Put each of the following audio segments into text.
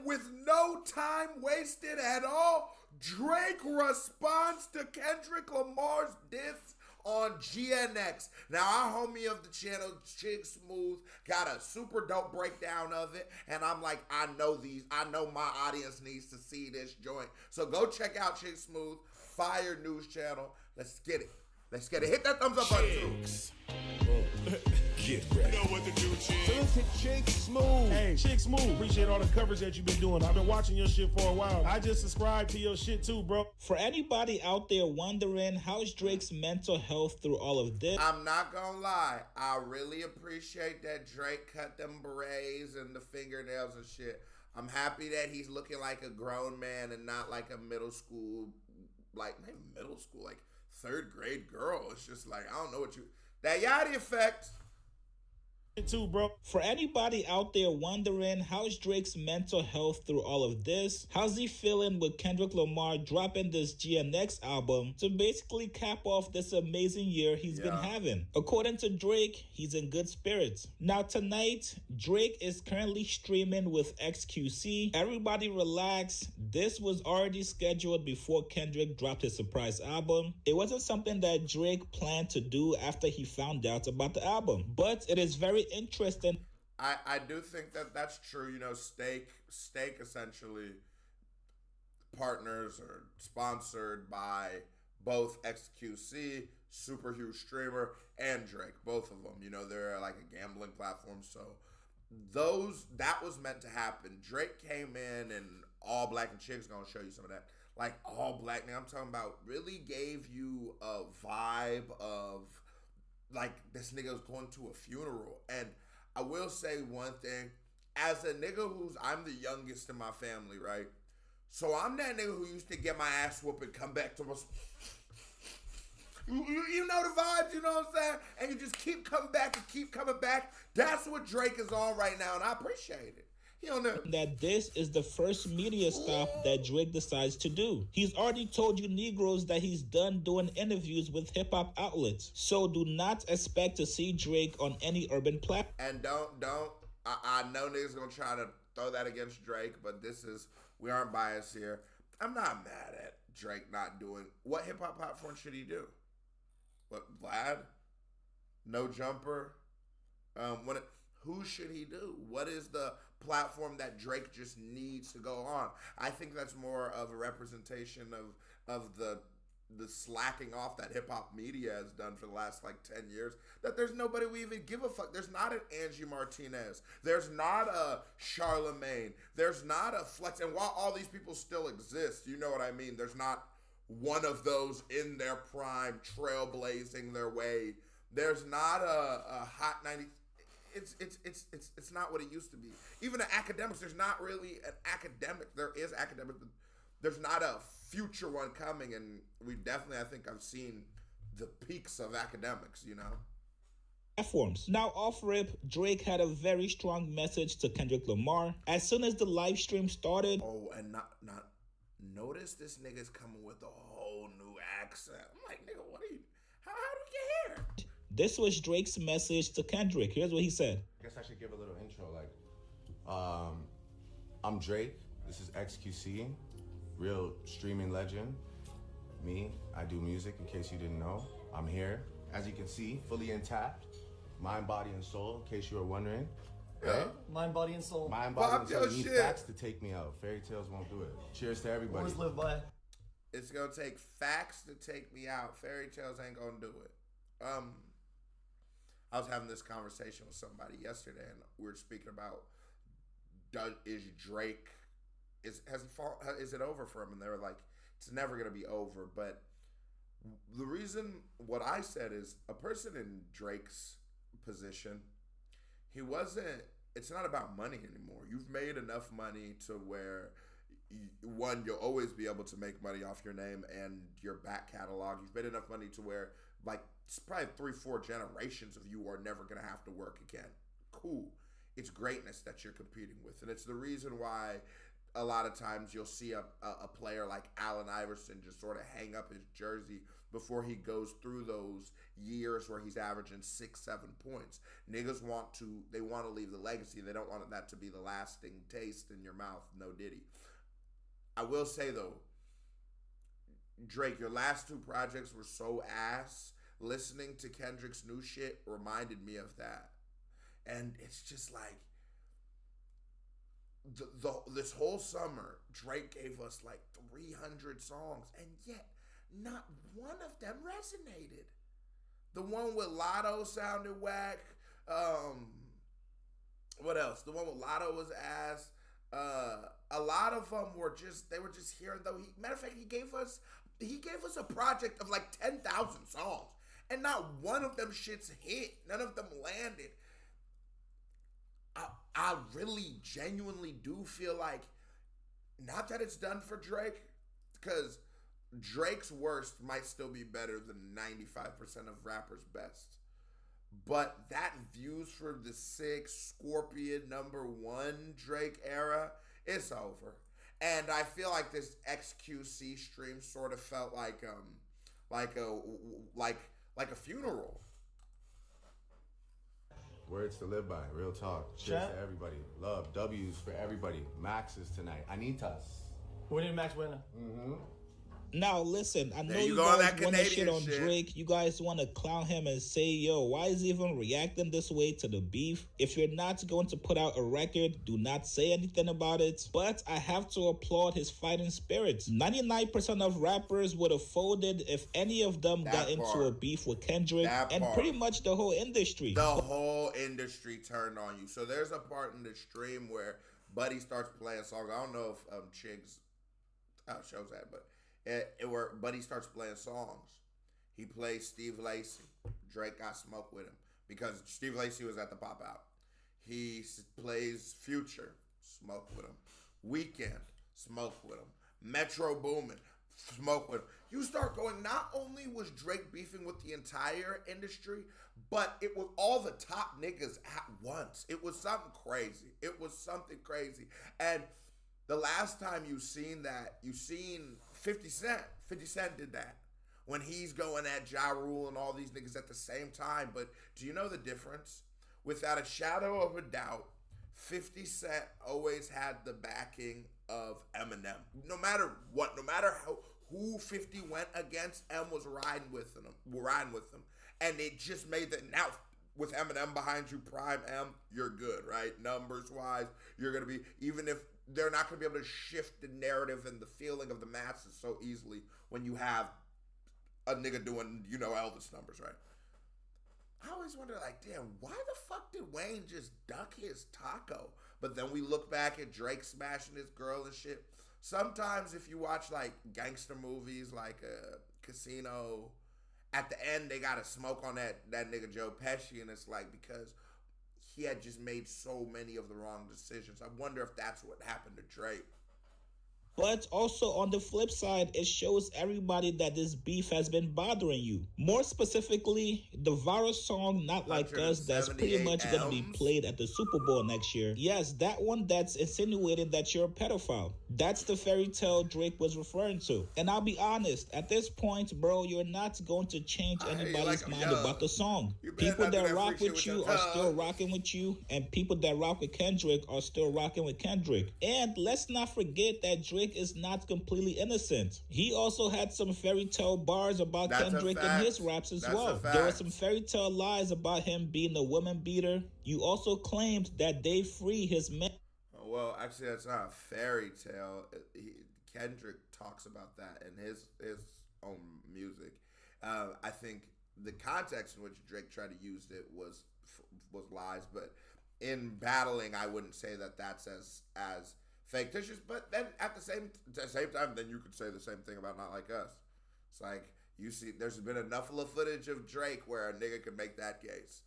with no time wasted at all, Drake responds to Kendrick Lamar's diss on GNX. Now, our homie of the channel, Chick Smooth, got a super dope breakdown of it, and I'm like, I know my audience needs to see this joint. So go check out Chick Smooth, fire news channel. Let's get it. Let's get it. Hit that thumbs up button too. Get ready. You know what to do, Chick. Chick Smooth. Hey, Chick Smooth. Appreciate all the coverage that you've been doing. I've been watching your shit for a while. I just subscribed to your shit too, bro. For anybody out there wondering, how's Drake's mental health through all of this? I'm not gonna lie. I really appreciate that Drake cut them berets and the fingernails and shit. I'm happy that he's looking like a grown man and not like a middle school, like maybe middle school, like third grade girl. It's just like, I don't know what you, that Yachty effect. Too, bro. For anybody out there wondering, how's Drake's mental health through all of this? How's he feeling with Kendrick Lamar dropping this GNX album to basically cap off this amazing year he's been having? According to Drake, he's in good spirits. Now tonight, Drake is currently streaming with XQC. Everybody relax. This was already scheduled before Kendrick dropped his surprise album. It wasn't something that Drake planned to do after he found out about the album, but it is very interesting. I do think that that's true. You know, Steak essentially partners or sponsored by both XQC, super huge streamer, and Drake, both of them. You know, they're like a gambling platform, so that was meant to happen. Drake came in and all black, and Chick's gonna show you some of that. Like all black, now I'm talking about, really gave you a vibe of like this nigga's going to a funeral. And I will say one thing, as a nigga I'm the youngest in my family, right? So I'm that nigga who used to get my ass whooped and come back to my, you know the vibes, you know what I'm saying? And you just keep coming back and keep coming back. That's what Drake is on right now, and I appreciate it. That this is the first media stop that Drake decides to do. He's already told you Negroes that he's done doing interviews with hip-hop outlets. So do not expect to see Drake on any urban platform. And I know niggas gonna try to throw that against Drake, but we aren't biased here. I'm not mad at Drake not doing, what hip-hop platform should he do? What, Vlad? No Jumper? Who should he do? What is the platform that Drake just needs to go on? I think that's more of a representation of the slacking off that hip-hop media has done for the last like 10 years, that there's nobody we even give a fuck. There's not an Angie Martinez. There's not a Charlemagne. There's not a Flex. And while all these people still exist, you know what I mean? There's not one of those in their prime trailblazing their way. There's not a Hot 90. It's not what it used to be. Even the academics, there's not really an academic. There is academics, but there's not a future one coming. And we definitely, I think I've seen the peaks of academics, you know. Platforms. Now off rip, Drake had a very strong message to Kendrick Lamar. As soon as the live stream started. Oh, and not notice this nigga's coming with a whole new accent. I'm like, nigga, what are you, how do we get here? This was Drake's message to Kendrick. Here's what he said. I guess I should give a little intro. I'm Drake. This is XQC, real streaming legend. Me, I do music, in case you didn't know. I'm here, as you can see, fully intact. Mind, body, and soul, in case you were wondering. Yeah. Mind, body, and soul. Mind, body, and soul. You need facts to take me out. Fairy tales won't do it. Cheers to everybody. Always live by. It's gonna take facts to take me out. Fairy tales ain't gonna do it. I was having this conversation with somebody yesterday, and we were speaking about, is Drake, is it over for him? And they were like, it's never gonna be over. But the reason, what I said is, a person in Drake's position, it's not about money anymore. You've made enough money to where, one, you'll always be able to make money off your name and your back catalog. You've made enough money to where, like, it's probably 3-4 generations of you are never going to have to work again. Cool. It's greatness that you're competing with. And it's the reason why a lot of times you'll see a player like Allen Iverson just sort of hang up his jersey before he goes through those years where he's averaging 6-7 points. Niggas want to leave the legacy. They don't want that to be the lasting taste in your mouth. No Diddy. I will say though, Drake, your last 2 projects were so ass. Listening to Kendrick's new shit reminded me of that. And it's just like, this whole summer, Drake gave us like 300 songs, and yet not one of them resonated. The one with Lotto sounded whack. What else? The one with Lotto was ass. A lot of them were just here and though. Matter of fact, he gave us a project of like 10,000 songs, and not one of them shits hit. None of them landed. I really genuinely do feel like, not that it's done for Drake, because Drake's worst might still be better than 95% of rappers' best. But that Views for the Six, Scorpion, #1 Drake era, it's over. And I feel like this XQC stream sort of felt like a funeral. Words to live by, real talk. Cheers to everybody. Love, W's for everybody. Maxes tonight. Anitas. When did Max win? Now listen, I know you go, guys want to shit on Drake. You guys want to clown him and say, yo, why is he even reacting this way to the beef? If you're not going to put out a record, do not say anything about it. But I have to applaud his fighting spirits. 99% of rappers would have folded if any of them got into a beef with Kendrick, and pretty much the whole industry. The whole industry turned on you. So there's a part in the stream where Buddy starts playing songs. I don't know if Chigs shows that, but where Buddy starts playing songs. He plays Steve Lacy. Drake got smoke with him because Steve Lacy was at the pop out. He plays Future, smoke with him. Weekend, smoke with him. Metro Boomin, smoke with him. You start going, not only was Drake beefing with the entire industry, but it was all the top niggas at once. It was something crazy. And the last time you seen that, you seen 50 Cent. 50 Cent did that when he's going at Ja Rule and all these niggas at the same time. But do you know the difference? Without a shadow of a doubt, 50 Cent always had the backing of Eminem. No matter what, no matter who 50 went against, M was riding with them. And it just made that now with Eminem behind you, prime M, you're good, right? Numbers wise, you're gonna be, even if they're not going to be able to shift the narrative and the feeling of the masses so easily when you have a nigga doing, Elvis numbers, right? I always wonder, like, damn, why the fuck did Wayne just duck his taco? But then we look back at Drake smashing his girl and shit. Sometimes if you watch, like, gangster movies like Casino, at the end they got to smoke on that nigga Joe Pesci, and it's like, because he had just made so many of the wrong decisions. I wonder if that's what happened to Drake. But also on the flip side, it shows everybody that this beef has been bothering you. More specifically, the viral song Not Like Us that's pretty much going to be played at the Super Bowl next year. Yes, that one that's insinuating that you're a pedophile. That's the fairy tale Drake was referring to. And I'll be honest, at this point, bro, you're not going to change anybody's mind about the song. People that rock with you are still rocking with you, and people that rock with Kendrick are still rocking with Kendrick. And let's not forget that Drake is not completely innocent. He also had some fairy tale bars about Kendrick in his raps as well. There were some fairy tale lies about him being a woman beater. You also claimed that they free his men. Well, actually, that's not a fairy tale. Kendrick talks about that in his own music. I think the context in which Drake tried to use it was lies, but in battling, I wouldn't say that that's as fictitious. But then at the same time, then you could say the same thing about Not Like Us. It's like, you see, there's been enough of the footage of Drake where a nigga could make that case.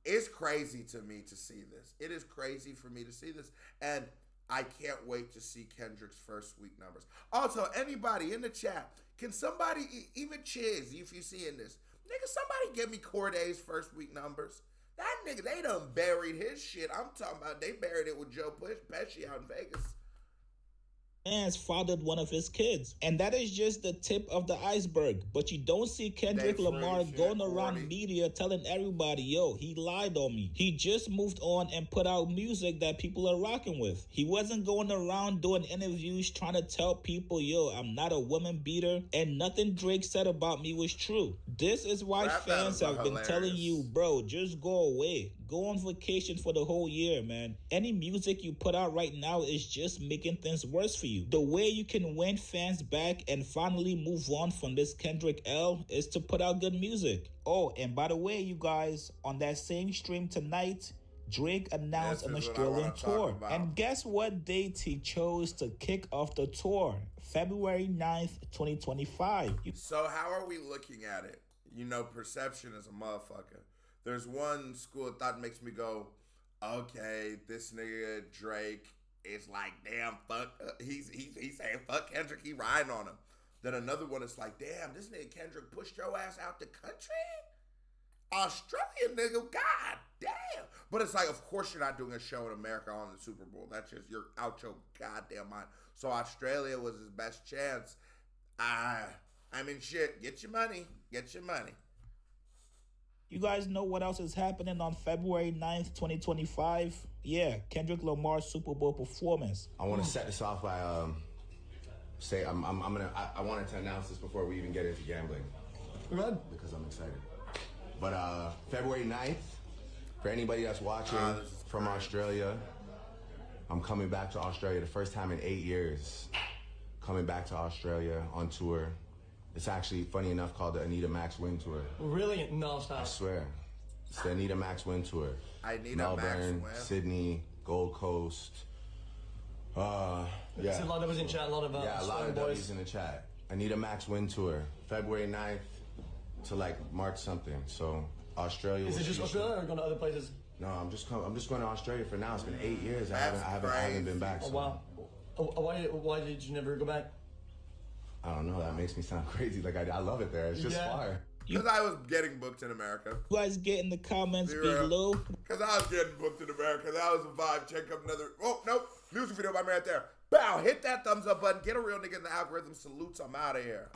It's crazy to me to see this. It is crazy for me to see this. And I can't wait to see Kendrick's first week numbers. Also, anybody in the chat, can somebody, even Chiz, if you seeing this, nigga, somebody give me Corday's first week numbers. That nigga, they done buried his shit. I'm talking about they buried it with Joe Pesci out in Vegas. fans fathered one of his kids. And that is just the tip of the iceberg. But you don't see Kendrick Lamar going around media telling everybody, yo, he lied on me. He just moved on and put out music that people are rocking with. He wasn't going around doing interviews trying to tell people, yo, I'm not a woman beater, and nothing Drake said about me was true. This is why fans have been telling you, bro, just go away. Go on vacation for the whole year, man. Any music you put out right now is just making things worse for you. The way you can win fans back and finally move on from this Kendrick L is to put out good music. Oh, and by the way, you guys, on that same stream tonight, Drake announced an Australian tour. And guess what date he chose to kick off the tour? February 9th, 2025. So how are we looking at it? You know, perception is a motherfucker. There's one school of thought makes me go, okay, this nigga Drake is like, damn, fuck, he's saying fuck Kendrick, he riding on him. Then another one is like, damn, this nigga Kendrick pushed your ass out the country? Australian nigga, god damn. But it's like, of course you're not doing a show in America on the Super Bowl. That's just, you're out your goddamn mind. So Australia was his best chance. I mean, shit, get your money. You guys know what else is happening on February 9th, 2025? Yeah, Kendrick Lamar's Super Bowl performance. I want to set this off by I wanted to announce this before we even get into gambling. Good. Because I'm excited. But February 9th, for anybody that's watching from Australia, I'm coming back to Australia the first time in 8 years. Coming back to Australia on tour. It's actually, funny enough, called the Anita Max Win Tour. Really? No, stop. I swear. It's the Anita Max Win Tour. Melbourne, Sydney, Gold Coast. Yeah. There's a lot of us in chat, a lot of yeah, a lot of W's in the chat. Anita Max Win Tour, February 9th to like March something. So Australia. Is it just Australia or going to other places? No, I'm just going to Australia for now. It's been 8 years. I haven't been back. So. Oh wow. Why did you never go back? I don't know. That makes me sound crazy. Like I love it there. It's just fire. Because I was getting booked in America. You guys get in the comments below. Because I was getting booked in America. That was a vibe. Check up another. Oh, nope. Music video by me right there. Bow. Hit that thumbs up button. Get a real nigga in the algorithm. Salutes. I'm out of here.